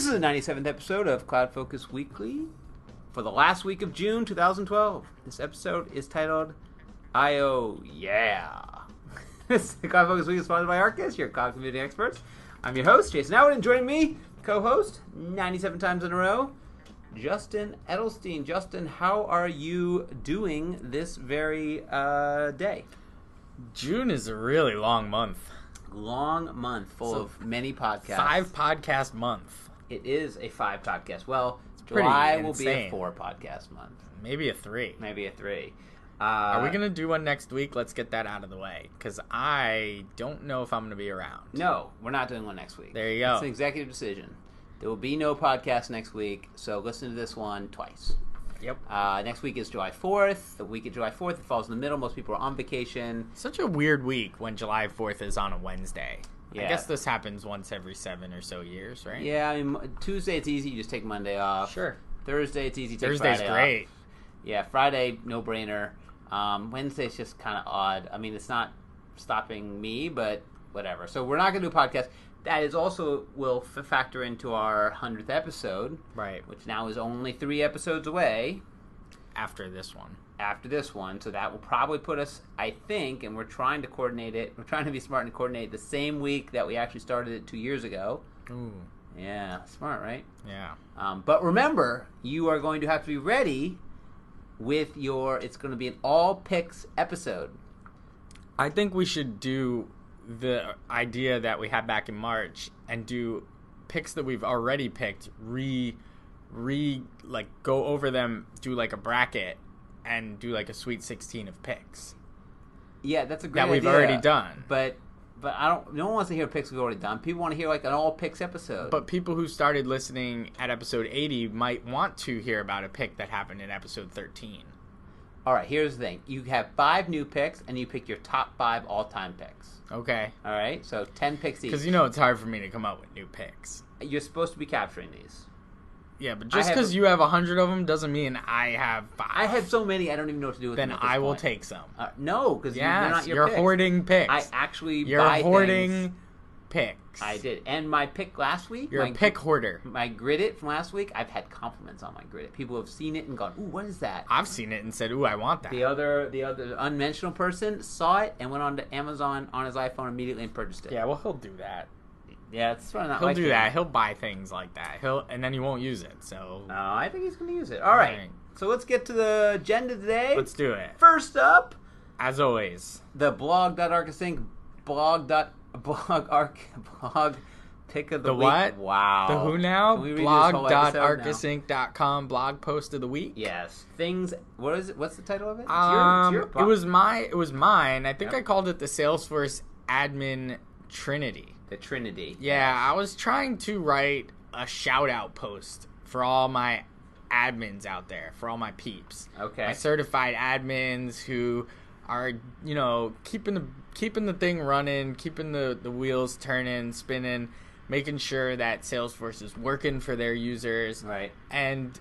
is the 97th episode of CloudFocus Weekly for the last week of June 2012. This episode is titled I.O. Yeah. This CloudFocus Weekly is sponsored by Arkus, your cloud community experts. I'm your host, Jason Howard, and joining me, co-host, 97 times in a row, Justin Edelstein. Justin, how are you doing this very day? June is a really long month. Long month full of many podcasts. 5 podcast month. It is a 5 podcast. Well, July will be a insane. 4 podcast month. Maybe a 3. Maybe a 3. Are we going to do one next week? Let's get that out of the way. Because I don't know if I'm going to be around. No, we're not doing one next week. There you go. It's an executive decision. There will be no podcast next week, so listen to this one twice. Yep. Next week is July 4th. The week of July 4th, it falls in the middle. Most people are on vacation. Such a weird week when July 4th is on a Wednesday. Yeah. I guess this happens once every 7 or so years, right? Yeah, I mean, Tuesday it's easy. You just take Monday off. Sure. Thursday it's easy. Take Thursday's Friday great. off. Yeah, Friday, no-brainer. Wednesday's just kind of odd. I mean, it's not stopping me, but whatever. So we're not going to do a podcast. That is also will factor into our 100th episode. Right. Which now is only 3 episodes away. After this one. So that will probably put us, I think, and we're trying to coordinate it. We're trying to be smart and coordinate the same week that we actually started it 2 years ago. Ooh. Yeah, smart, right? Yeah. But remember, you are going to have to be ready with it's going to be an all picks episode. I think we should do the idea that we had back in March and do picks that we've already picked, go over them, do like a bracket, and do like a Sweet 16 of picks. Yeah, that's a great idea. That we've already done. But no one wants to hear picks we've already done. People want to hear like an all picks episode. But people who started listening at episode 80 might want to hear about a pick that happened in episode 13. All right, here's the thing. You have 5 new picks, and you pick your top 5 all-time picks. Okay. All right, so 10 picks each. Because it's hard for me to come up with new picks. You're supposed to be capturing these. Yeah, but just because you have 100 of them doesn't mean I have 5. I have so many, I don't even know what to do with them. Then at this I will point. take some. No, because they're not your you're picks. hoarding picks. I actually You're buy hoarding things. picks. I did. And my pick last week... You're a pick hoarder. My Grid-It from last week, I've had compliments on my Grid-It. People have seen it and gone, ooh, what is that? I've seen it and said, ooh, I want that. The other unmentionable person saw it and went on to Amazon on his iPhone immediately and purchased it. Yeah, well, he'll do that. Yeah, it's probably not He'll my do thing. that. He'll buy things like that. And then he won't use it. So No, I think he's going to use it. All right. So let's get to the agenda today. Let's do it. First up, as always, the blog.arkusinc blog pick of the week. What? Wow. The who now? Can we read this whole episode now? blog.arkusinc.com blog post of the week. Yes. Things. What is it? What's the title of it? It blog. was mine. I think Yep. I called it the Salesforce Admin Trinity. The Trinity. Yeah, I was trying to write a shout out post for all my admins out there, for all my peeps. Okay. My certified admins who are, keeping the thing running, keeping the wheels turning, spinning, making sure that Salesforce is working for their users. Right. And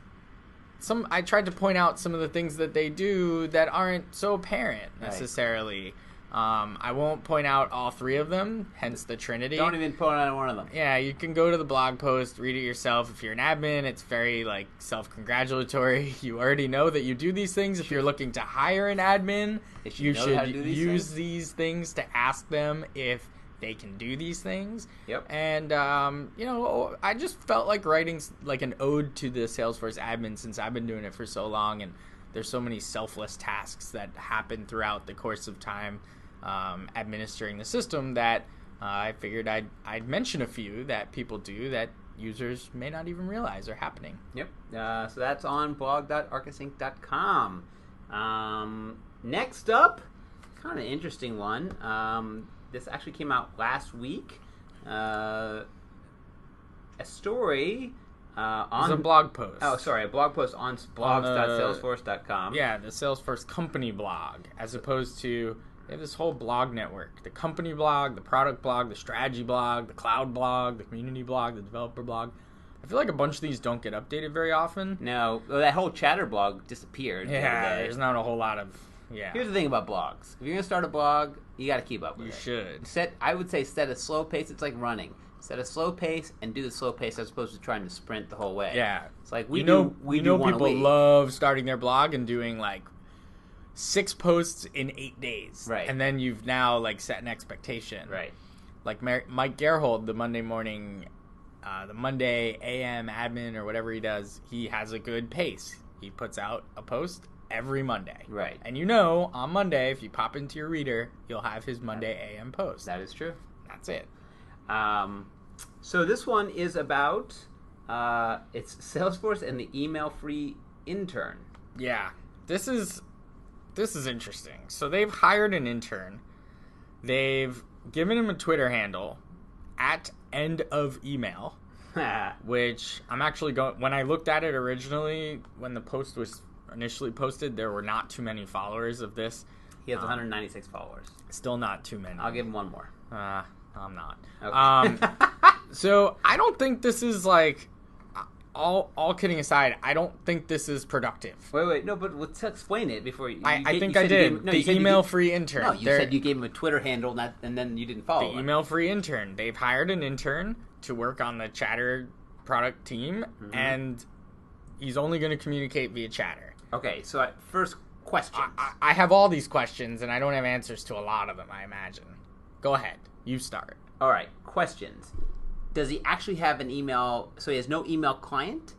I tried to point out some of the things that they do that aren't so apparent necessarily. Right. I won't point out all 3 of them, hence the Trinity. Don't even point out one of them. Yeah, you can go to the blog post, read it yourself. If you're an admin, it's very self-congratulatory. You already know that you do these things. If you're looking to hire an admin, you should use these things to ask them if they can do these things. Yep. And I just felt like writing an ode to the Salesforce admin since I've been doing it for so long, and there's so many selfless tasks that happen throughout the course of time administering the system that I figured I'd mention a few that people do that users may not even realize are happening. Yep. So that's on blog.arkusinc.com. Next up, kind of interesting one. This actually came out last week. A story on... It's a blog post. Oh, sorry. A blog post on blogs.salesforce.com. Yeah, the Salesforce company blog, as opposed to... They have this whole blog network. The company blog, the product blog, the strategy blog, the cloud blog, the community blog, the developer blog. I feel like a bunch of these don't get updated very often. No. Well, that whole chatter blog disappeared. Yeah, there's not a whole lot of... Yeah. Here's the thing about blogs. If you're going to start a blog, you got to keep up with it. You should. I would say set a slow pace. It's like running. Set a slow pace and do the slow pace as opposed to trying to sprint the whole way. Yeah. It's like we know one people love starting their blog and doing like 6 posts in 8 days. Right. And then you've now like set an expectation. Right. Like Mike Gerhold, the Monday morning, the Monday AM admin or whatever he does, he has a good pace. He puts out a post every Monday. Right. And you know, on Monday, if you pop into your reader, you'll have his Monday AM post. That is true. That's it. So this one is about it's Salesforce and the email-free intern. Yeah, this is interesting. So they've hired an intern. They've given him a Twitter handle at @endofemail, which I'm actually going. When I looked at it originally, when the post was initially posted, there were not too many followers of this. He has 196 followers. Still not too many. I'll give him one more. I'm not. Okay. So I don't think this is like, all kidding aside, I don't think this is productive. Wait, no, but let's explain it before you. I think I did. The email-free intern. No, you said you gave him a Twitter handle, and then you didn't follow him. The email-free intern. They've hired an intern to work on the Chatter product team, and he's only going to communicate via Chatter. Okay, so first questions. I have all these questions, and I don't have answers to a lot of them, I imagine. Go ahead. You start. All right, questions. Does he actually have an email? So he has no email client?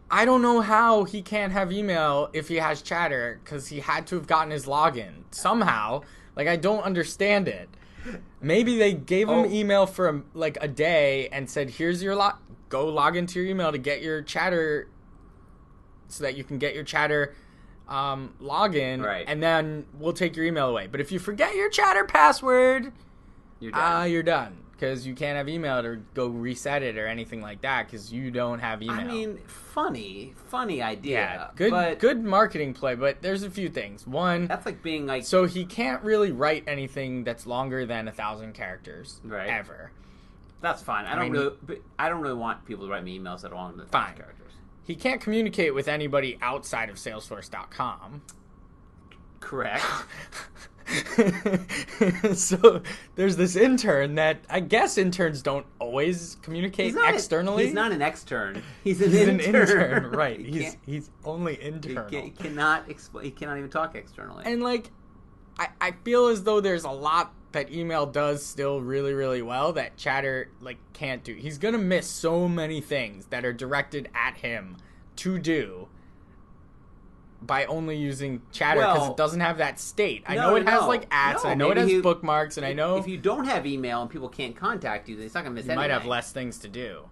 I don't know how he can't have email if he has Chatter, because he had to have gotten his login somehow. Like, I don't understand it. Maybe they gave him email for like a day and said, here's your go log into your email to get your Chatter, so that you can get your Chatter login, right, and then we'll take your email away. But if you forget your Chatter password, you're done. You're done. Because you can't have email to go reset it or anything like that because you don't have email. I mean, funny idea. Yeah, good marketing play, but there's a few things. One, that's like being like... So he can't really write anything that's longer than 1,000 characters, right, ever. That's fine. I don't really want people to write me emails that are longer than 1,000 characters. He can't communicate with anybody outside of Salesforce.com. Correct. So there's this intern that I guess interns don't always communicate externally. He's not an extern. He's an intern. Right. He's only internal. He cannot even talk externally. And like, I feel as though there's a lot that email does still really, really well that Chatter like can't do. He's gonna miss so many things that are directed at him to do by only using Chatter because it doesn't have that state. I know it has like ads, and I know it has bookmarks, and I know if you don't have email and people can't contact you, then it's not gonna miss anything. You might have less things to do.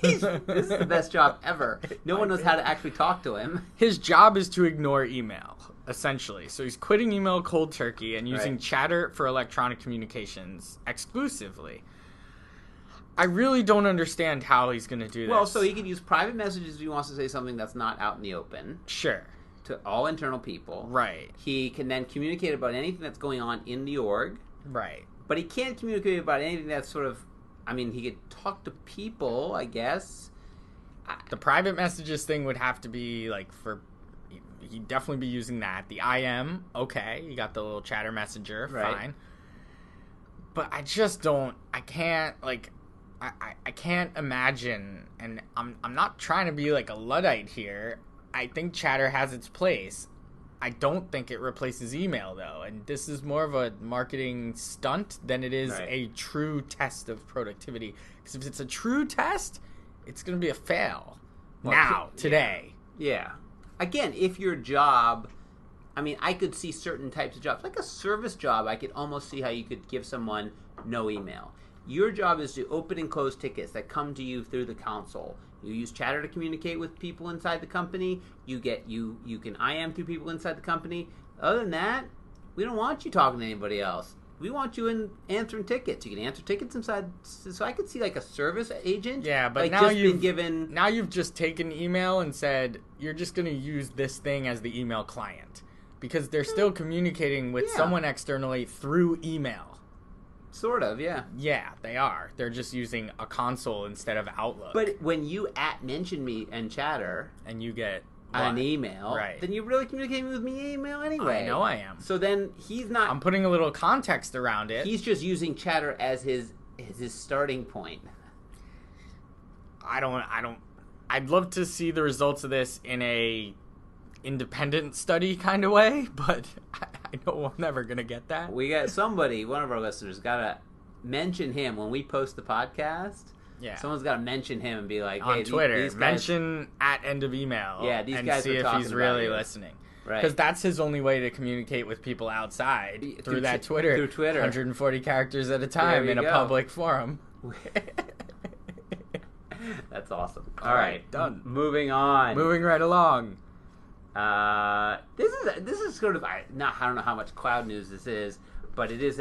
This is the best job ever. No one knows how to actually talk to him. His job is to ignore email, essentially. So he's quitting email cold turkey and using Chatter for electronic communications exclusively. I really don't understand how he's going to do this. Well, so he could use private messages if he wants to say something that's not out in the open. Sure. To all internal people. Right. He can then communicate about anything that's going on in the org. Right. But he can't communicate about anything that's sort of... I mean, he could talk to people, I guess. The private messages thing would have to be, like, for... He'd definitely be using that. The IM, okay. You got the little Chatter messenger, fine. But I just don't... I can't, like... I can't imagine, and I'm not trying to be, like, a Luddite here. I think Chatter has its place. I don't think it replaces email, though. And this is more of a marketing stunt than it is a true test of productivity. Because if it's a true test, it's going to be a fail. Today. Yeah. Again, if your job... I mean, I could see certain types of jobs. Like a service job, I could almost see how you could give someone no email. Your job is to open and close tickets that come to you through the console. You use Chatter to communicate with people inside the company. You can IM through people inside the company. Other than that, we don't want you talking to anybody else. We want you answering tickets. You can answer tickets inside. So I could see like a service agent. Yeah, but like now now you've just taken email and said you're just going to use this thing as the email client because they're still communicating with someone externally through email. Sort of, yeah. Yeah, they are. They're just using a console instead of Outlook. But when you mention me and Chatter... And you get an email, then you're really communicating with me email anyway. I know I am. So then he's not... I'm putting a little context around it. He's just using Chatter as his is his starting point? I'd love to see the results of this in a independent study kind of way, but I know I'm never going to get that. We got somebody, one of our listeners, got to mention him when we post the podcast. Yeah. Someone's got to mention him and be like, hey, on Twitter, these guys, mention at end of email. Yeah, these and guys see are if talking he's about really you. listening. Right. Because that's his only way to communicate with people outside through that Twitter. Through Twitter. 140 characters at a time in a public forum. That's awesome. All right, done. Moving on. Moving right along. This is sort of I don't know how much cloud news this is, but it's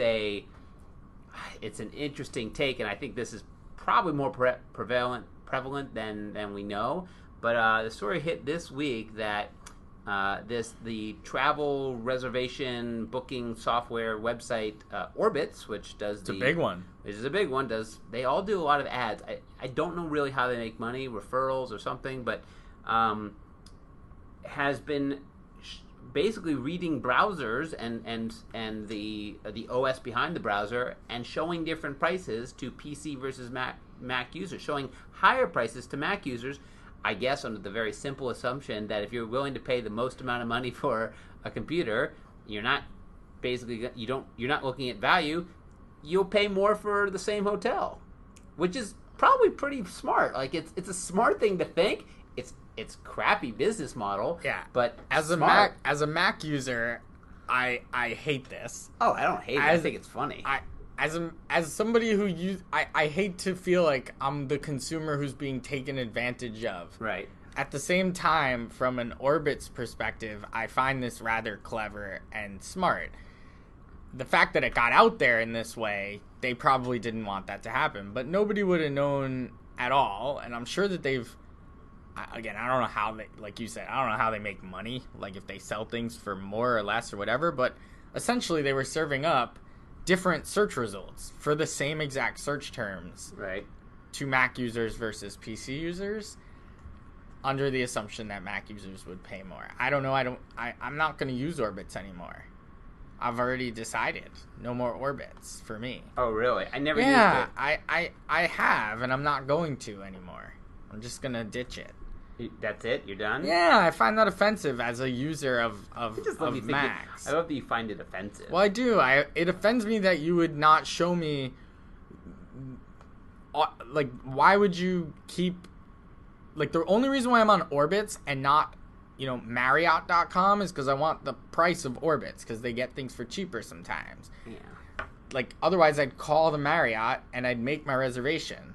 an interesting take, and I think this is probably more prevalent than we know. But the story hit this week that the travel reservation booking software website Orbitz, which does it's a big one. Which is a big one. They all do a lot of ads. I don't know really how they make money, referrals or something, but has been basically reading browsers and the OS behind the browser and showing different prices to PC versus Mac users, showing higher prices to Mac users, I guess under the very simple assumption that if you're willing to pay the most amount of money for a computer, you're not looking at value, you'll pay more for the same hotel, which is probably pretty smart. Like it's a smart thing to think. It's crappy business model. Yeah, but as a Mac user, I hate this. Oh, I don't hate it. I think it's funny. As somebody who I hate to feel like I'm the consumer who's being taken advantage of. Right. At the same time, from an Orbitz perspective, I find this rather clever and smart. The fact that it got out there in this way, they probably didn't want that to happen, but nobody would have known at all, and I'm sure that they've. Again, I don't know how they, like you said, I don't know how they make money, like if they sell things for more or less or whatever, but essentially they were serving up different search results for the same exact search terms, right, to Mac users versus PC users, under the assumption that Mac users would pay more. I don't know. I'm not going to use Orbitz anymore. I've already decided no more Orbitz for me. Oh, really? I never used it. Yeah, I have, and I'm not going to anymore. I'm just going to ditch it. That's it? You're done? Yeah, I find that offensive as a user of Macs. I love that you find it offensive. Well, I do. It offends me that you would not show me. Like, why would you keep? Like, the only reason why I'm on Orbitz and not, Marriott.com is because I want the price of Orbitz because they get things for cheaper sometimes. Yeah. Like, otherwise I'd call the Marriott and I'd make my reservation.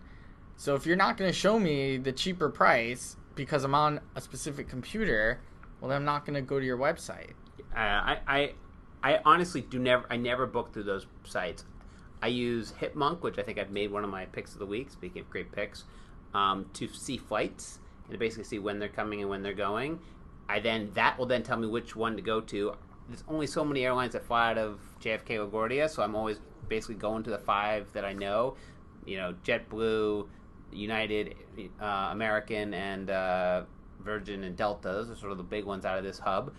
So if you're not going to show me the cheaper price because I'm on a specific computer, well, then I'm not going to go to your website. I honestly I never book through those sites. I use Hipmunk, which I think I've made one of my picks of the week, speaking of great picks, to see flights and to basically see when they're coming and when they're going. That will then tell me which one to go to. There's only so many airlines that fly out of JFK LaGuardia, so I'm always basically going to the 5 that I know. JetBlue, United, American, and Virgin and Delta. Those are sort of the big ones out of this hub.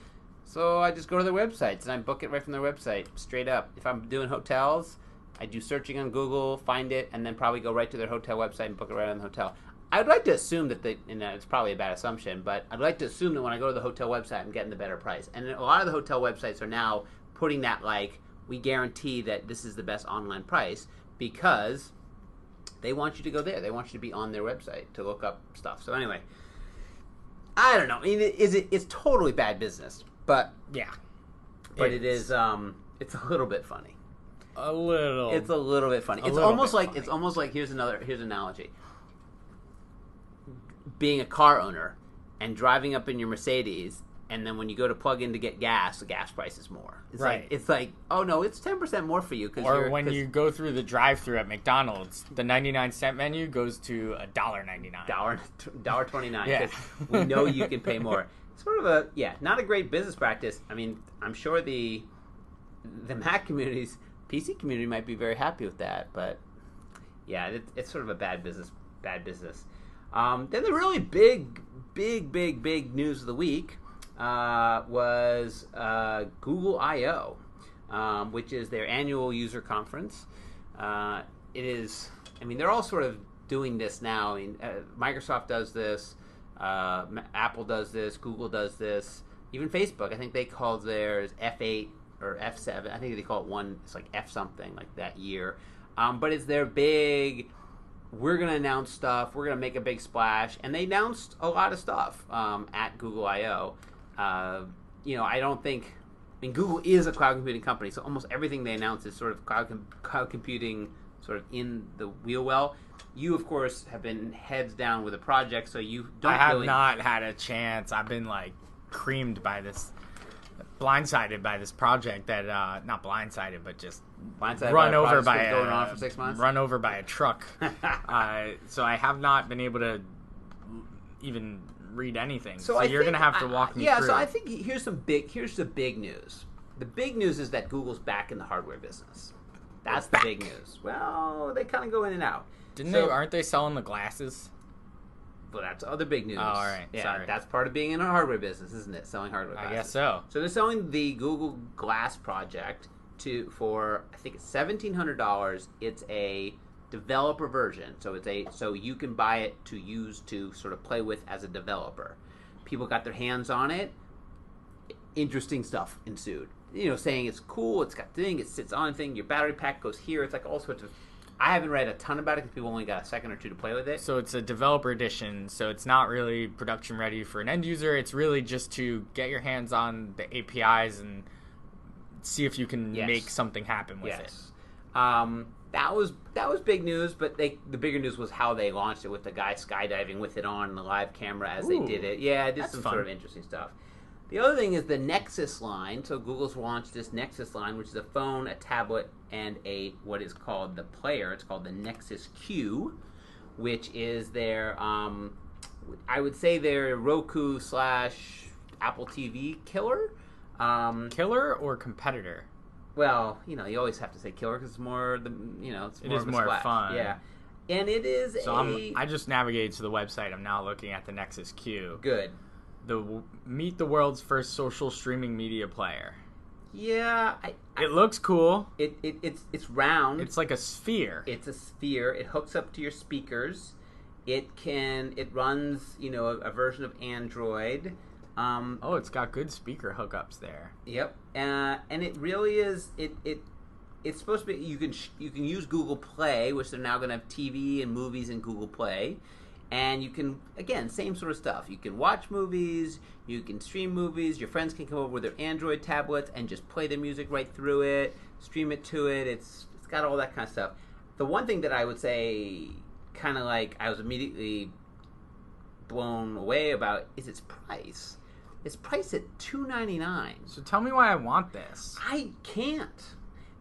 So I just go to their websites and I book it right from their website, straight up. If I'm doing hotels, I do searching on Google, find it, and then probably go right to their hotel website and book it right on the hotel. I'd like to assume that and it's probably a bad assumption, but I'd like to assume that when I go to the hotel website, I'm getting the better price. And a lot of the hotel websites are now putting that, like, we guarantee that this is the best online price because they want you to go there. They want you to be on their website to look up stuff. So anyway, I don't know. I mean, it's totally bad business, but yeah, but it is. It's a little bit funny. A little. It's a little bit funny. It's almost like here's an analogy. Being a car owner and driving up in your Mercedes, and then when you go to plug in to get gas, the gas price is more. It's like, oh no, it's 10% more for you. When you go through the drive-thru at McDonald's, the 99-cent menu goes to $1.99. $1.29. Yeah. Because we know you can pay more. Sort of not a great business practice. I mean, I'm sure the Mac community's PC community might be very happy with that, but yeah, it's sort of a bad business. Then the really big news of the week was Google I/O, which is their annual user conference. It is I mean, they're all sort of doing this now. I mean, Microsoft does this, Apple does this, Google does this, even Facebook. I think they call theirs F8 or F7. I think they call it one. It's like F something like that year. But it's their big. We're going to announce stuff. We're going to make a big splash. And they announced a lot of stuff at Google I/O. I don't think... I mean, Google is a cloud computing company, so almost everything they announce is sort of cloud computing sort of in the wheel well. You, of course, have been heads down with a project, so you don't I have not had a chance. I've been, creamed by this... blindsided by this project that... not blindsided, but just... Blindsided run over by going on for 6 months? Run over by a truck. So I have not been able to even read anything. So you're going to have to walk me through. Yeah, so I think here's the big news. The big news is that Google's back in the hardware business. That's the big news. Well, they kind of go in and out. Aren't they selling the glasses? Well, that's other big news. Oh, all right. Yeah, sorry. That's part of being in a hardware business, isn't it? Selling hardware glasses. I guess so. So they're selling the Google Glass project for I think it's $1,700. It's a developer version, so you can buy it to use to sort of play with as a developer. People got their hands on it. Interesting stuff ensued. Saying it's cool, it's got thing, it sits on thing, your battery pack goes here. It's like all sorts of. I haven't read a ton about it because people only got a second or two to play with it. So it's a developer edition, so it's not really production ready for an end user. It's really just to get your hands on the APIs and see if you can make something happen with it. That was big news, but the bigger news was how they launched it with the guy skydiving with it on the live camera as they did it. Yeah, it did some sort of interesting stuff. The other thing is the Nexus line. So Google's launched this Nexus line, which is a phone, a tablet, and what is called the player. It's called the Nexus Q, which is their, I would say their Roku / Apple TV killer. Killer or competitor? Well, you always have to say killer because it's more it's more fun. Yeah, and it is. So I just navigated to the website. I'm now looking at the Nexus Q. Good. Meet the world's first social streaming media player. Yeah, it looks cool. It's round. It's like a sphere. It's a sphere. It hooks up to your speakers. It runs a version of Android. It's got good speaker hookups there. Yep, and it really is. It's supposed to be. You can use Google Play, which they're now going to have TV and movies in Google Play, and you can same sort of stuff. You can watch movies. You can stream movies. Your friends can come over with their Android tablets and just play the music right through it, stream it to it. It's got all that kind of stuff. The one thing that I would say, kind of I was immediately blown away about is its price. It's priced at $299. So tell me why I want this. I can't.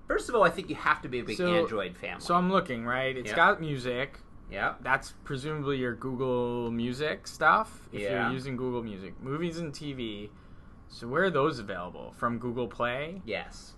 First of all, I think you have to be a big Android family. So I'm looking, right? It's got music. Yeah. That's presumably your Google Music stuff, if you're using Google Music. Movies and TV. So where are those available? From Google Play? Yes.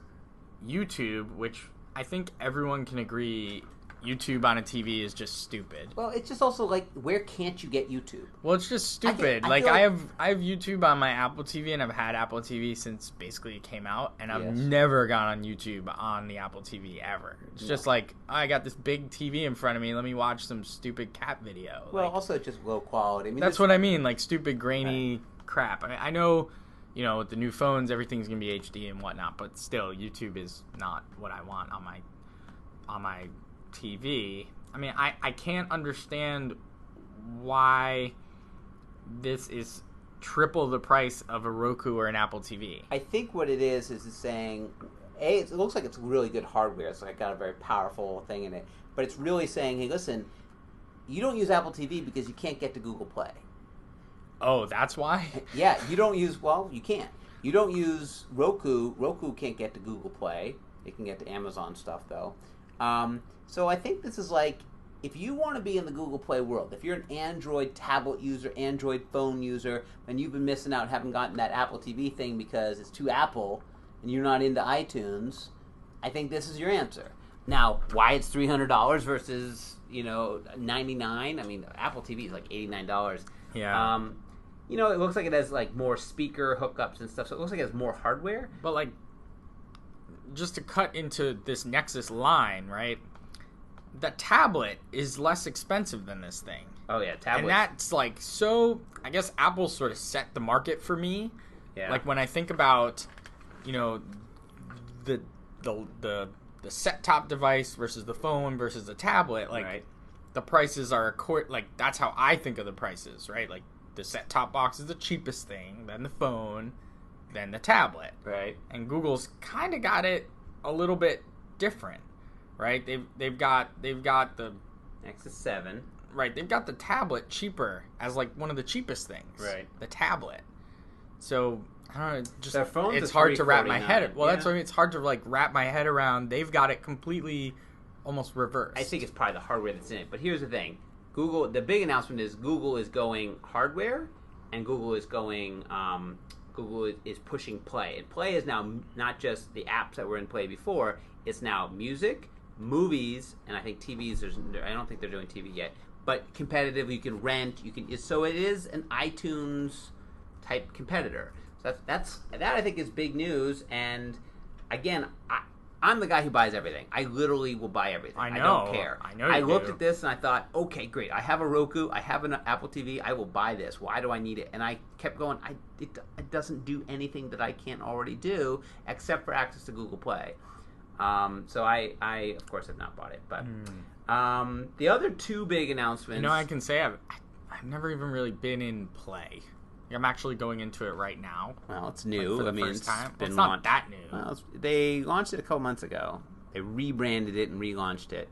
YouTube, which I think everyone can agree YouTube on a TV is just stupid. Well, it's just also where can't you get YouTube? Well, it's just stupid. I have YouTube on my Apple TV, and I've had Apple TV since basically it came out, and I've never gone on YouTube on the Apple TV ever. It's just I got this big TV in front of me. Let me watch some stupid cat video. Well, also just low quality. I mean, that's what I mean, stupid grainy crap. I know, with the new phones, everything's gonna be HD and whatnot, but still, YouTube is not what I want on my TV. I mean, I can't understand why this is triple the price of a Roku or an Apple TV. I think what it is it's saying, it looks like it's really good hardware. It's got a very powerful thing in it. But it's really saying, hey, listen, you don't use Apple TV because you can't get to Google Play. Oh, that's why? Yeah, you don't use, you can't. You don't use Roku. Roku can't get to Google Play. It can get to Amazon stuff, though. So I think this is if you want to be in the Google Play world, if you're an Android tablet user, Android phone user, and you've been missing out, haven't gotten that Apple TV thing because it's too Apple, and you're not into iTunes, I think this is your answer. Now, why it's $300 versus, $99? I mean, Apple TV is $89. Yeah. It looks like it has more speaker hookups and stuff, so it looks like it has more hardware. But just to cut into this Nexus line, right? the tablet is less expensive than this thing. Oh yeah, tablets. And that's like so. I guess Apple sort of set the market for me. Yeah. Like when I think about, the set-top device versus the phone versus the tablet, like right. the prices are like that's how I think of the prices, right? Like the set-top box is the cheapest thing, then the phone, then the tablet. Right. And Google's kind of got it a little bit different, right? They've got the Nexus 7. right. They've got the tablet cheaper as like one of the cheapest things. Right. The tablet. So I don't know. Just Their phones it's are hard to wrap my $349. head. Well, Yeah. that's what I mean. It's hard to like wrap my head around. They've got it completely, almost reversed. I think it's probably the hardware that's in it. But here's the thing: Google. The big announcement is Google is going hardware, and Google is going. Google is pushing Play, and Play is now not just the apps that were in Play before. It's now music, movies, and I think TVs. I don't think they're doing TV yet, but competitive. You can rent. You can. So it is an iTunes type competitor. So that I think is big news. And again, I'm the guy who buys everything. I literally will buy everything. I know. I don't care. I know. I looked at this and I thought, okay, great. I have a Roku. I have an Apple TV. I will buy this. Why do I need it? And I kept going. It doesn't do anything that I can't already do except for access to Google Play. So I of course have not bought it. But the other two big announcements. I can say I've never even really been in Play. I'm actually going into it right now. Well, it's new. For the it's first time. been It's not launched. that new. Well, they launched it a couple months ago. They rebranded it and relaunched it.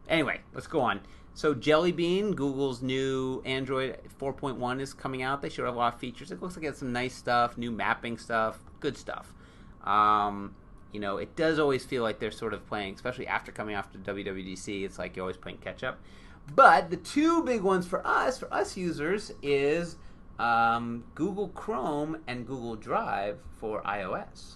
Anyway, let's go on. So Jelly Bean, Google's new Android 4.1 is coming out. They showed a lot of features. It looks like it's some nice stuff, new mapping stuff, good stuff. It does always feel like they're sort of playing, especially after coming after WWDC, it's like you're always playing catch up. But the two big ones for us users, is Google Chrome and Google Drive for iOS.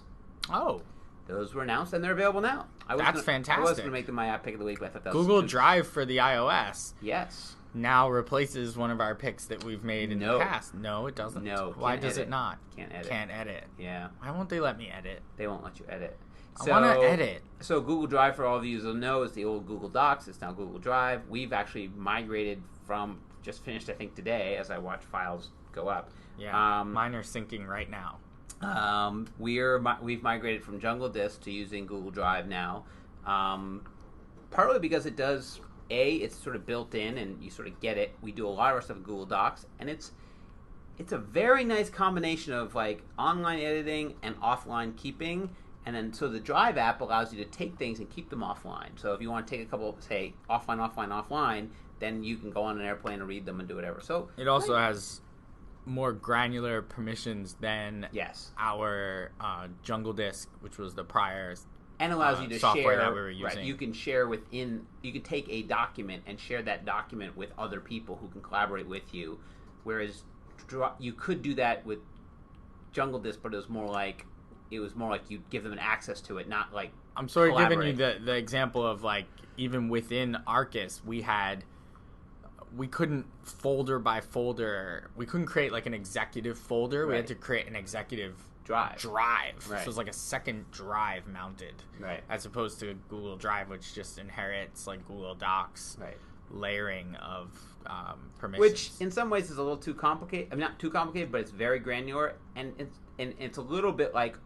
Oh. Those were announced and they're available now. Fantastic. I was going to make them my app pick of the week, but I thought that was Google Drive for the iOS. Yes. Now replaces one of our picks that we've made in the past. No, it doesn't. No. Why does it not? Can't edit. Yeah. Why won't they let me edit? They won't let you edit. I want to edit. So Google Drive, for all of you who know, is the old Google Docs. It's now Google Drive. We've actually migrated from, just finished I think today as I watch files go up. Yeah, mine are syncing right now. We've migrated from Jungle Disk to using Google Drive now, partly because it does, it's sort of built in and you sort of get it. We do a lot of our stuff with Google Docs, and it's a very nice combination of like online editing and offline keeping. And then, so the Drive app allows you to take things and keep them offline. So if you want to take a couple, say, offline, then you can go on an airplane and read them and do whatever. So it also has more granular permissions than our Jungle Disk, which was the prior and allows you to software share that we were using. Right, you can share you can take a document and share that document with other people who can collaborate with you. Whereas you could do that with Jungle Disk, but it was more like you'd give them an access to it, not like I'm sort of giving you the example of like even within Arkus we couldn't folder by folder. We couldn't create like an executive folder. Right. We had to create an executive drive. Right. So it was like a second drive mounted. Right. As opposed to Google Drive, which just inherits like Google Docs layering of permissions. Which in some ways is a little too complicated. I mean, not too complicated, but it's very granular, and it's a little bit like.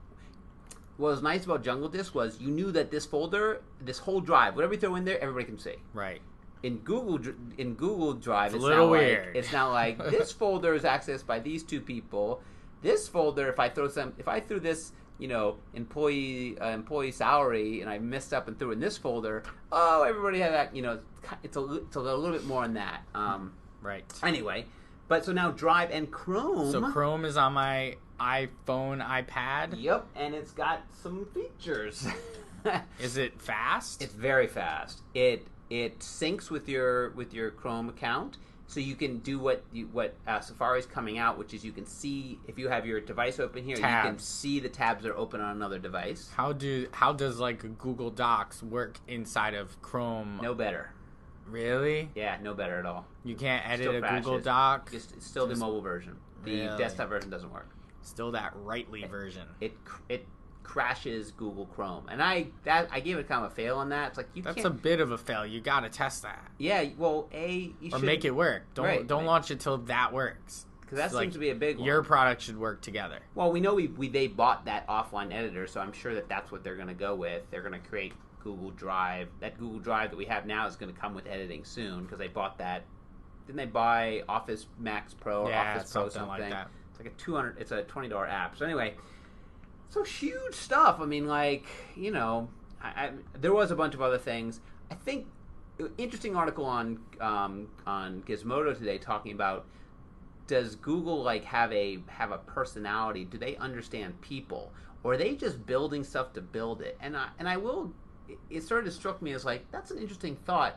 What was nice about Jungle Disk was you knew that this folder, this whole drive, whatever you throw in there, everybody can see. Right. In Google Drive, it's now weird. Like it's now like this folder is accessed by these two people. This folder, if I threw this, employee salary, and I messed up and threw it in this folder, everybody had that. It's a little bit more on that. Right. Anyway, but so now Drive and Chrome. So Chrome is on my iPhone, iPad. Yep, and it's got some features. Is it fast? It's very fast. It syncs with your Chrome account, so you can do what Safari's coming out, which is you can see if you have your device open here, tabs. You can see the tabs that are open on another device. How does like Google Docs work inside of Chrome? No better. Really? Yeah, no better at all. You can't edit a Google Doc. It's still the mobile version. The desktop version doesn't work. Still that Rightly version. It crashes Google Chrome. And I gave it kind of a fail on that. It's like That's a bit of a fail. You got to test that. Yeah, well, you should make it work. Don't launch it till that works. Because that seems to be a big one. Your product should work together. Well, we know they bought that offline editor, so I'm sure that's what they're going to go with. They're going to create Google Drive. That Google Drive that we have now is going to come with editing soon because they bought that. Didn't they buy Office Max Pro or Office Pro something like that? It's like it's a $20 app. So anyway, so huge stuff. I mean, like, you know, there was a bunch of other things. I think interesting article on Gizmodo today talking about, does Google like have a personality? Do they understand people, or are they just building stuff to build it? And it sort of struck me as like, that's an interesting thought.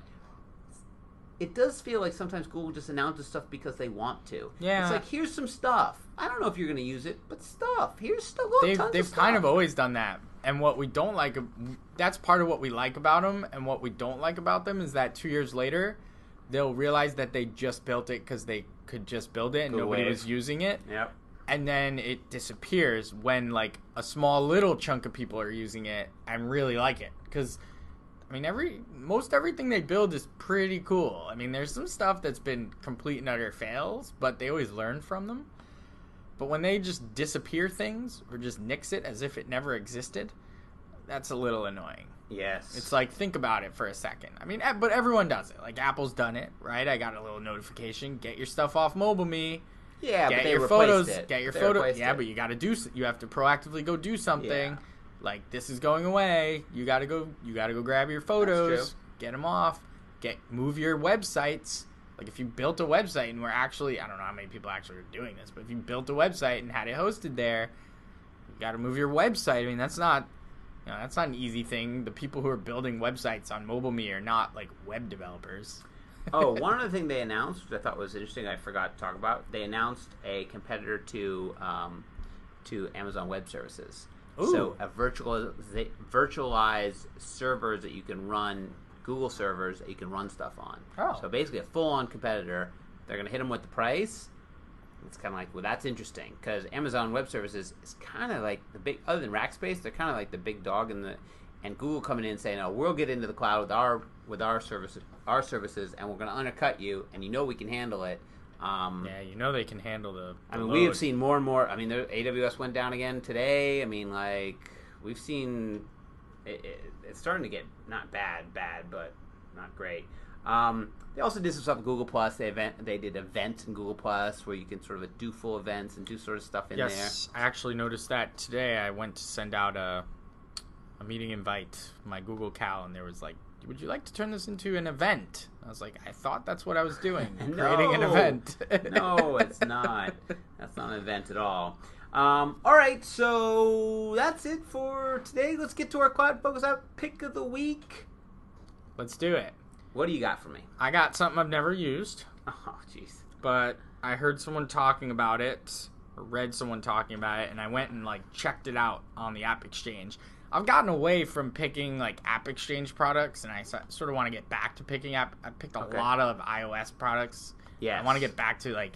It does feel like sometimes Google just announces stuff because they want to. Yeah, it's like, here's some stuff. I don't know if you're going to use it, but stuff. Here's stuff. They've kind of always done that. And what we don't like, that's part of what we like about them, and what we don't like about them is that 2 years later, they'll realize that they just built it because they could just build it and nobody was using it. Yep. And then it disappears when like a small little chunk of people are using it and really like it. Because, I mean, most everything they build is pretty cool. I mean, there's some stuff that's been complete and utter fails, but they always learn from them. But when they just disappear things or just nix it as if it never existed, that's a little annoying. Yes. It's like, think about it for a second. I mean, but everyone does it. Like, Apple's done it, right? I got a little notification. Get your stuff off MobileMe. Yeah, get but they your replaced photos. it. Get your photos. Yeah, but you got to you have to proactively go do something. Yeah. Like, this is going away. You got to go grab your photos. That's true. Get them off. Move your websites. Like, if you built a website and we're actually, I don't know how many people actually are doing this, but if you built a website and had it hosted there, you got to move your website. I mean, that's not an easy thing. The people who are building websites on MobileMe are not, like, web developers. Oh, one other thing they announced, which I thought was interesting, I forgot to talk about. They announced a competitor to Amazon Web Services. Ooh. So a virtualized servers that you can run, Google servers that you can run stuff on. Oh. So basically a full-on competitor. They're going to hit them with the price. It's kind of like, well, that's interesting because Amazon Web Services is kind of like the big, other than Rackspace, they're kind of like the big dog and Google coming in and saying, "Oh, we'll get into the cloud with our services, and we're going to undercut you, and we can handle it." Yeah, they can handle the I mean, load. we have seen more and more. I mean, AWS went down again today. I mean, like, we've seen it's starting to get not bad, but not great. They also did some stuff with Google Plus. They did events in Google Plus where you can sort of do full events and do sort of stuff in there. Yes, I actually noticed that today. I went to send out a meeting invite, my Google Cal, and there was like, "Would you like to turn this into an event?" I was like, I thought that's what I was doing, creating an event. No, it's not. That's not an event at all. All right, so that's it for today. Let's get to our CloudFocus app pick of the week. Let's do it. What do you got for me? I got something I've never used. Oh, jeez. But I heard someone talking about it, or read someone talking about it, and I went and, like, checked it out on the App Exchange. I've gotten away from picking, like, App Exchange products, and I sort of want to get back to picking I picked a lot of iOS products. Yes. I want to get back to, like,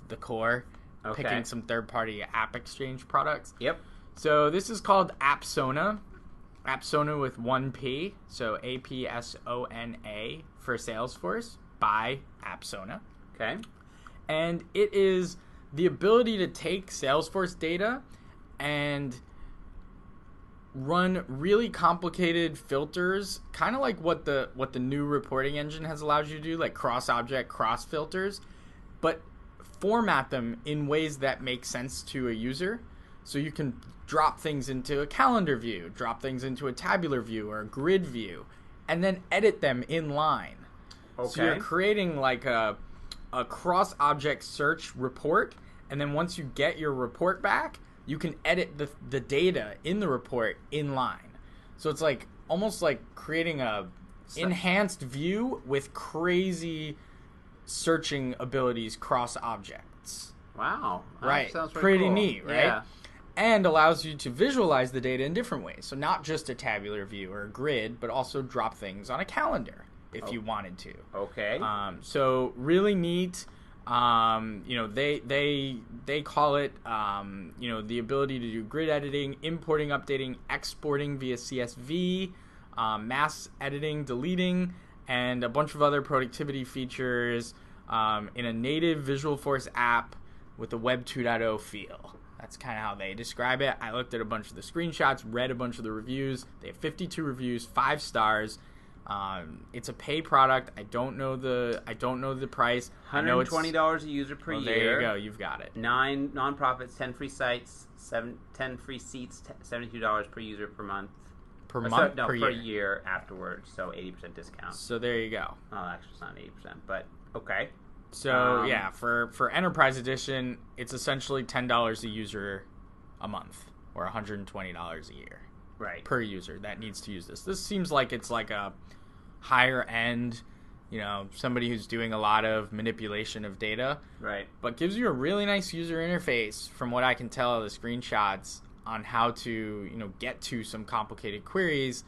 the core, picking some third-party App Exchange products. Yep. So this is called Apsona. Apsona with one P, so Apsona for Salesforce by Apsona. Okay. And it is the ability to take Salesforce data and run really complicated filters, kind of like what the new reporting engine has allowed you to do, like cross-object, cross-filters, but format them in ways that make sense to a user. So you can drop things into a calendar view, drop things into a tabular view or a grid view, and then edit them in line. Okay. So you're creating like a cross-object search report, and then once you get your report back, you can edit the data in the report in line. So it's like almost like creating a enhanced view with crazy searching abilities cross objects. Wow. Right. Sounds pretty cool. neat, right? Yeah. And allows you to visualize the data in different ways. So not just a tabular view or a grid, but also drop things on a calendar if you wanted to. Okay. So really neat. They call it the ability to do grid editing, importing, updating, exporting via CSV, mass editing, deleting, and a bunch of other productivity features in a native Visualforce app with a Web 2.0 feel. That's kind of how they describe it. I looked at a bunch of the screenshots, read a bunch of the reviews. They have 52 reviews, 5 stars. It's a pay product. I don't know the price. $120 a user per year. There you go. You've got it. 9 nonprofits, 10 free sites, 10 free seats, $72 per user per month. Per year afterwards. So 80% discount. So there you go. Oh, actually, it's not 80%, but okay. So for Enterprise Edition, it's essentially $10 a user a month, or $120 a year. Right. Per user that needs to use this. This seems like it's like a higher end, somebody who's doing a lot of manipulation of data. Right. But gives you a really nice user interface from what I can tell of the screenshots on how to, get to some complicated queries,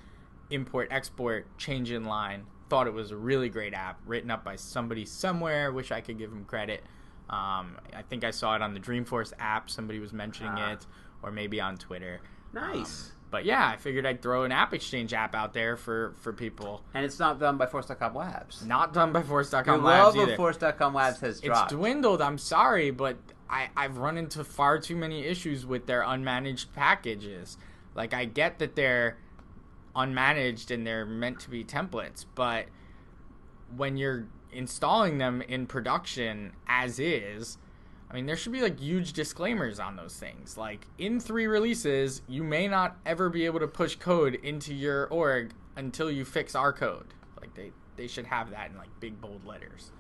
import, export, change in line. Thought it was a really great app written up by somebody somewhere. Wish I could give him credit. I think I saw it on the Dreamforce app. Somebody was mentioning it, or maybe on Twitter. Nice. But yeah, I figured I'd throw an App Exchange app out there for people. And it's not done by Force.com Labs. Not done by Force.com Labs either. The love of Force.com Labs has dropped. It's dwindled. I'm sorry, but I've run into far too many issues with their unmanaged packages. Like, I get that they're unmanaged and they're meant to be templates, but when you're installing them in production as is, I mean, there should be like huge disclaimers on those things. Like, in 3 releases, you may not ever be able to push code into your org until you fix our code. Like, they should have that in like big bold letters.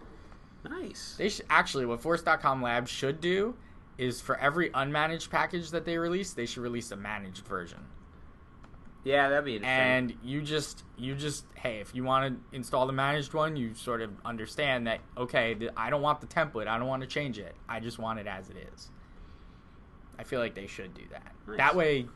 Nice. They should actually, what Force.com Labs should do is for every unmanaged package that they release, they should release a managed version. Yeah, that'd be interesting. And you just, hey, if you want to install the managed one, you sort of understand that, okay, I don't want the template. I don't want to change it. I just want it as it is. I feel like they should do that. Nice. That way,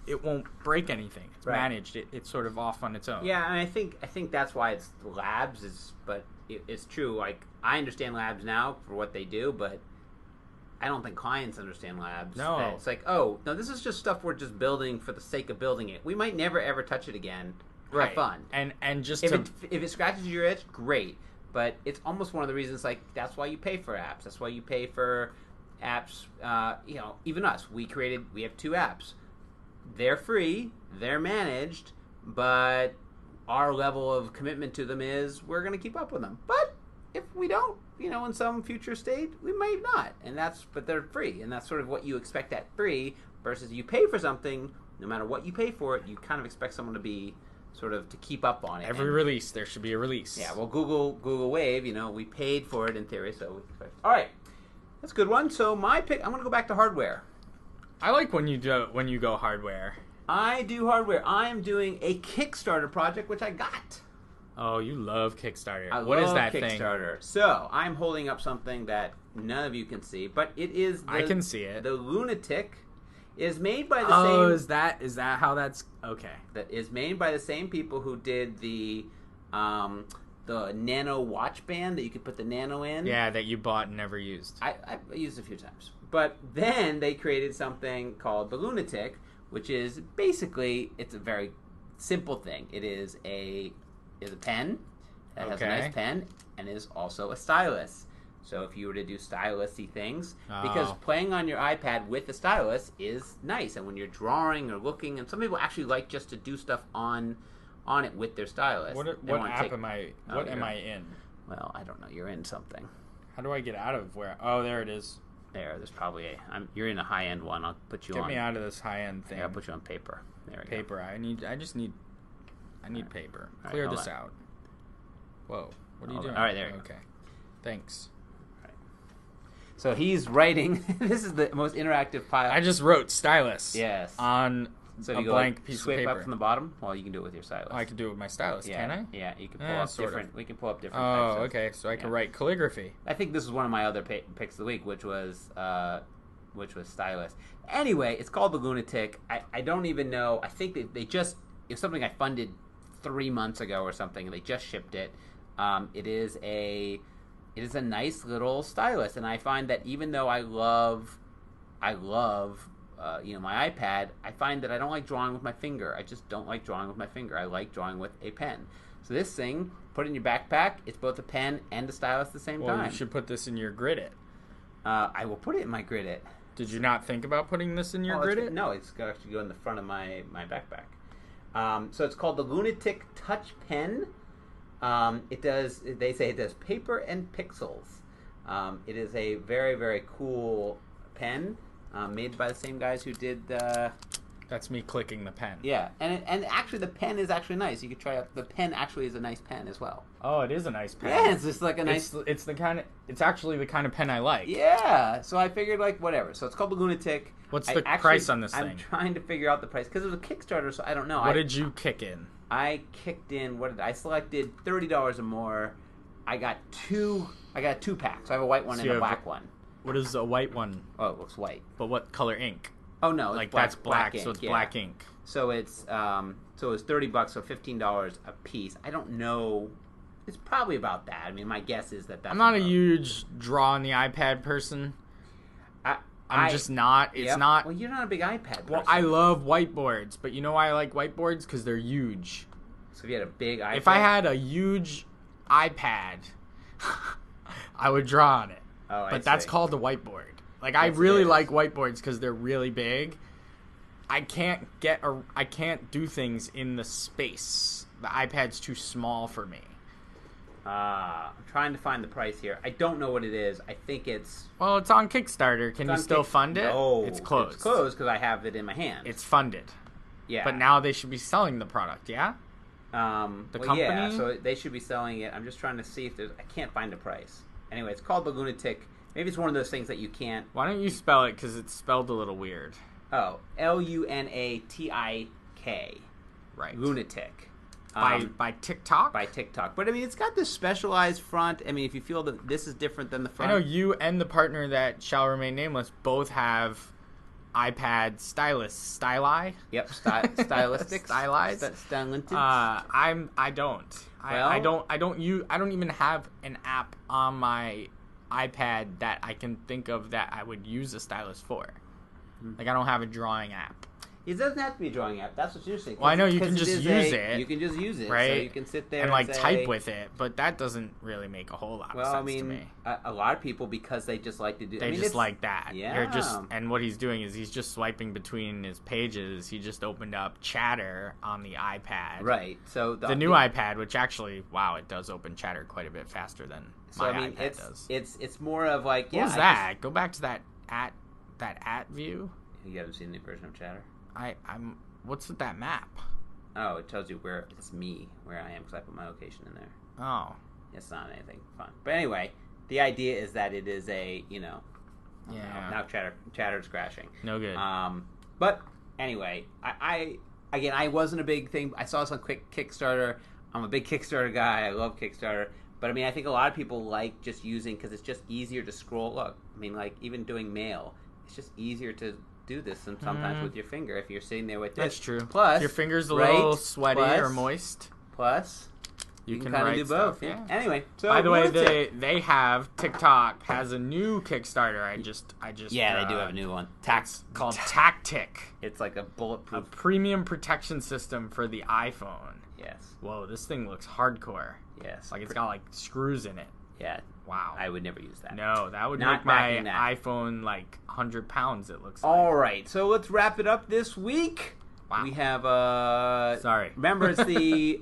it won't break anything. It's right. managed. It's sort of off on its own. Yeah, and I think that's why it's Labs. But it's true. Like, I understand Labs now for what they do, but I don't think clients understand Labs. No. It's like, oh, no, this is just stuff we're just building for the sake of building it. We might never, ever touch it again. Right. Have fun. And just if it scratches your itch, great. But it's almost one of the reasons, like, that's why you pay for apps. That's why you pay for apps. Even us. We have 2 apps. They're free. They're managed. But our level of commitment to them is we're going to keep up with them. But if we don't, in some future state, we might not. But they're free. And that's sort of what you expect at free versus you pay for something, no matter what you pay for it, you kind of expect someone to be sort of to keep up on it. Every release, there should be a release. Yeah, well, Google Wave, we paid for it in theory, so we expect. All right. That's a good one. So my pick, I'm going to go back to hardware. I like when you go hardware. I do hardware. I am doing a Kickstarter project, which I got. Oh, you love Kickstarter. What is that Kickstarter? thing? So, I'm holding up something that none of you can see, but it is I can see it. The Lunatic is made by the same... Oh, is that how that's... Okay. That is made by the same people who did the Nano watch band that you could put the Nano in. Yeah, that you bought and never used. I used it a few times. But then they created something called the Lunatic, which is basically, it's a very simple thing. It is a pen that has a nice pen and is also a stylus. So if you were to do stylus-y things, because playing on your iPad with the stylus is nice, and when you're drawing or looking, and some people actually like just to do stuff on it with their stylus. What app am I? What am I in? Well, I don't know. You're in something. How do I get out of where? Oh, there it is. There's probably you're in a high-end one. I'll put you on. Get me out of this high-end thing. I'll put you on paper. There we go. I need paper. All Clear right, this out. Whoa. What are you doing? All right, there you go. Okay. Thanks. All right. So he's writing. This is the most interactive pile. I just wrote stylus. Yes. On a blank piece of paper. Swipe up from the bottom. Well, you can do it with your stylus. Oh, I can do it with my stylus, can I? Yeah, you can pull up different. We can pull up different. Oh, types of, okay. So I can write calligraphy. I think this is one of my other picks of the week, which was stylus. Anyway, it's called the Lunatic. I don't even know. I think it's something I funded 3 months ago or something. They just shipped it. It is a it is a nice little stylus, and I find that even though I love my iPad, I find that I don't like drawing with my finger. I just don't like drawing with my finger. I like drawing with a pen. So this thing, put it in your backpack. It's both a pen and a stylus at the same time. Well, you should put this in your Grid-It. I will put it in my Grid-It. Did you not think about putting this in your Grid-It? No, it's going to actually go in the front of my backpack. So it's called the Lunatic Touch Pen. They say it does paper and pixels. It is a very, very cool pen made by the same guys who did... That's me clicking the pen. Yeah, and actually the pen is actually nice. You could try out. The pen actually is a nice pen as well. Oh, it is a nice pen. Yeah, it's just like a nice... It's actually the kind of pen I like. Yeah, so I figured whatever. So it's called the Lunatic. What's the price on this thing? I'm trying to figure out the price because it was a Kickstarter, so I don't know. What did you kick in? I kicked in. I selected $30 or more. I got two packs. So I have a white one and a black one. What is a white one? Oh, it looks white. But what color ink? Oh no, it's that's black, ink, so it's yeah. black ink. So it's $30, so $15 a piece. I don't know. It's probably about that. I mean, my guess is that's. I'm not a huge draw on the iPad person. I'm just not. It's not. Well, you're not a big iPad person. Well, I love whiteboards, but you know why I like whiteboards? Because they're huge. So if you had a big iPad. If I had a huge iPad, I would draw on it. Oh, but that's called a whiteboard. I really like whiteboards because they're really big. I can't do things in the space. The iPad's too small for me. I'm trying to find the price here. I don't know what it is. I think it's... Well, it's on Kickstarter. Can you still fund it? No. It's closed. It's closed because I have it in my hand. It's funded. Yeah. But now they should be selling the product, yeah? The company? Yeah, so they should be selling it. I'm just trying to see if there's... I can't find a price. Anyway, it's called the Lunatic. Maybe it's one of those things that you can't... Why don't you spell it? Because it's spelled a little weird. Oh, Lunatik. Right. Lunatic. By TikTok? By TikTok. But, I mean, it's got this specialized front. I mean, if you feel that this is different than the front... I know you and the partner that shall remain nameless both have iPad styli. Yep, stylistics. Stylized. I don't. I don't even have an app on my iPad that I can think of that I would use a stylus for. I don't have a drawing app. It doesn't have to be a drawing app. That's what's interesting. Well, I know you can just use it. You can just use it, right? So you can sit there and say, type with it, but that doesn't really make a whole lot of sense to me. A lot of people, because they just like to do. They just like that. Yeah. And what he's doing is he's just swiping between his pages. He just opened up Chatter on the iPad. Right. So the new iPad, which actually, wow, it does open Chatter quite a bit faster than my iPad does. It's more of like, What was that? Go back to that at view. You haven't seen the new version of Chatter? I'm. What's with that map? Oh, it tells you where it's where I am, because I put my location in there. Oh. It's not anything fun. But anyway, the idea is that it is a, Yeah. Now Chatter's crashing. No good. But anyway, I wasn't a big thing. I saw this on Kickstarter. I'm a big Kickstarter guy. I love Kickstarter. But I mean, I think a lot of people like just using, because it's just easier to scroll. Look, I mean, even doing mail, it's just easier to do this than sometimes with your finger if you're sitting there with this. That's true. Plus, if your finger's a little sweaty or moist. Plus, you can kind of write do both. Yeah. Anyway, so by the way, they have TikTok has a new Kickstarter. I just they do have a new one. Called Tactic. It's like a bulletproof premium protection system for the iPhone. Yes. Whoa, this thing looks hardcore. Yes. It's got screws in it. Yeah. Wow. I would never use that. No, that would make my iPhone 100 pounds, it looks like. All right, so let's wrap it up this week. Wow. We have Sorry. Remember,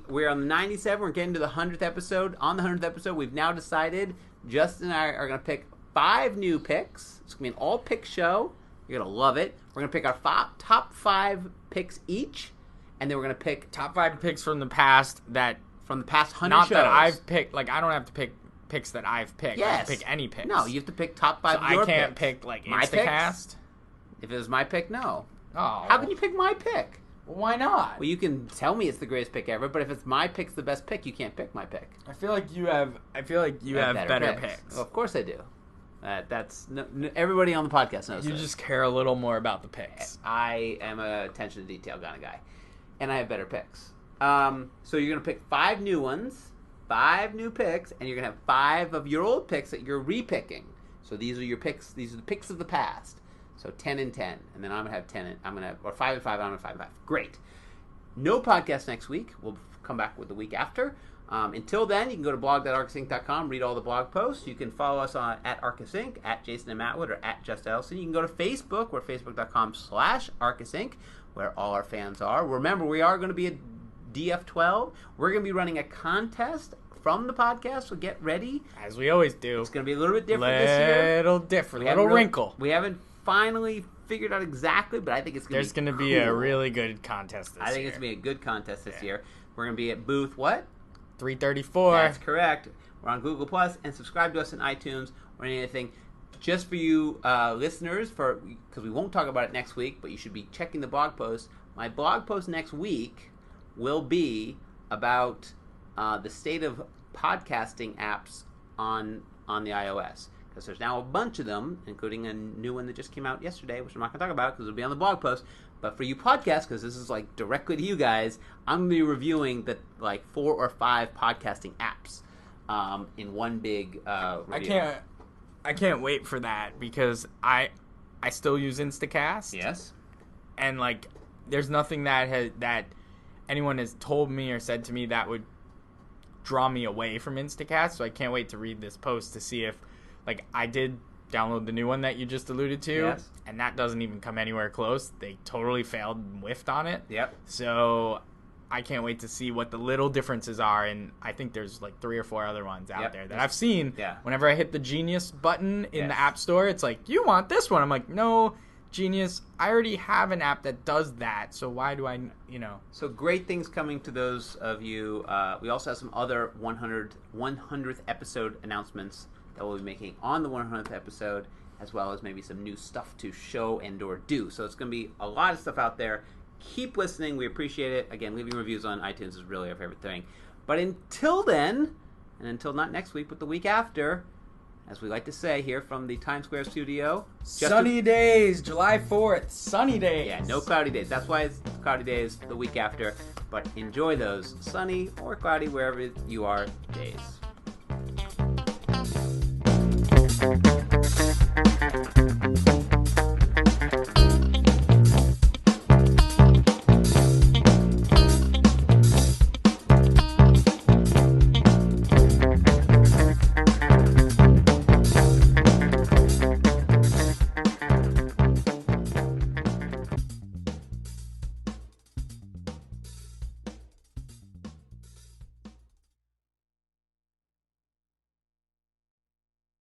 we're on the 97. We're getting to the 100th episode. On the 100th episode, we've now decided Justin and I are going to pick 5 new picks. It's going to be an all-pick show. You're going to love it. We're going to pick our top 5 picks each, and then we're going to pick top 5 picks from the past 100 shows. Not that I've picked. I don't have to pick picks that I've picked. Yes. I have to pick any picks. No, you have to pick top 5 of your I can't picks. pick my Instacast. Picks? If it was my pick, no. Oh. How can you pick my pick? Well, why not? Well, you can tell me it's the greatest pick ever, but if it's my pick's the best pick, you can't pick my pick. I feel like you have better picks. Well, of course I do. Everybody on the podcast knows. You just care a little more about the picks. I am a attention to detail kind of guy, and I have better picks. So you're gonna pick 5 new ones, 5 new picks, and you're going to have 5 of your old picks that you're repicking. So these are your picks. These are the picks of the past. So 10 and 10. And then I'm going to have 10 and, I'm going to have, or 5 and 5, I'm going to have 5 and 5. Great. No podcast next week. We'll come back with the week after. Until then, you can go to blog.arkusinc.com, read all the blog posts. You can follow us on at Arkus Inc., at Jason and Mattwood, or at Just Ellison. You can go to Facebook, we're facebook.com/Arkus Inc., where all our fans are. Remember, we are going to be at DF12. We're going to be running a contest from the podcast, so get ready. As we always do. It's going to be a little bit different this year. Little different, little wrinkle. We haven't finally figured out exactly, but I think it's going to be There's going to be a really good contest this year. I think it's going to be a good contest this year. We're going to be at booth, what? 334. That's correct. We're on Google Plus, and subscribe to us on iTunes or anything. Just for you listeners, because we won't talk about it next week, but you should be checking the blog post. My blog post next week will be about the state of podcasting apps on the iOS. Because there's now a bunch of them, including a new one that just came out yesterday, which I'm not going to talk about because it'll be on the blog post. But for you podcasts, because this is like directly to you guys, I'm going to be reviewing the 4 or 5 podcasting apps in one big review. I can't wait for that because I still use Instacast. Yes. And there's nothing that anyone has told me or said to me that would draw me away from Instacast. So I can't wait to read this post to see if I did download the new one that you just alluded to, yes, and that doesn't even come anywhere close. They totally failed and whiffed on it. Yep. So I can't wait to see what the little differences are, and I think there's 3 or 4 other ones out there that I've seen. Yeah. Whenever I hit the Genius button in the App Store, it's like, you want this one? I'm like, no, Genius, I already have an app that does that, so why do I, So great things coming to those of you. We also have some other 100th episode announcements that we'll be making on the 100th episode, as well as maybe some new stuff to show and or do. So it's going to be a lot of stuff out there. Keep listening. We appreciate it. Again, leaving reviews on iTunes is really our favorite thing. But until then, and until not next week, but the week after, as we like to say here from the Times Square studio, sunny days, July 4th, sunny days. Yeah, no cloudy days. That's why it's cloudy days the week after. But enjoy those sunny or cloudy, wherever you are, days.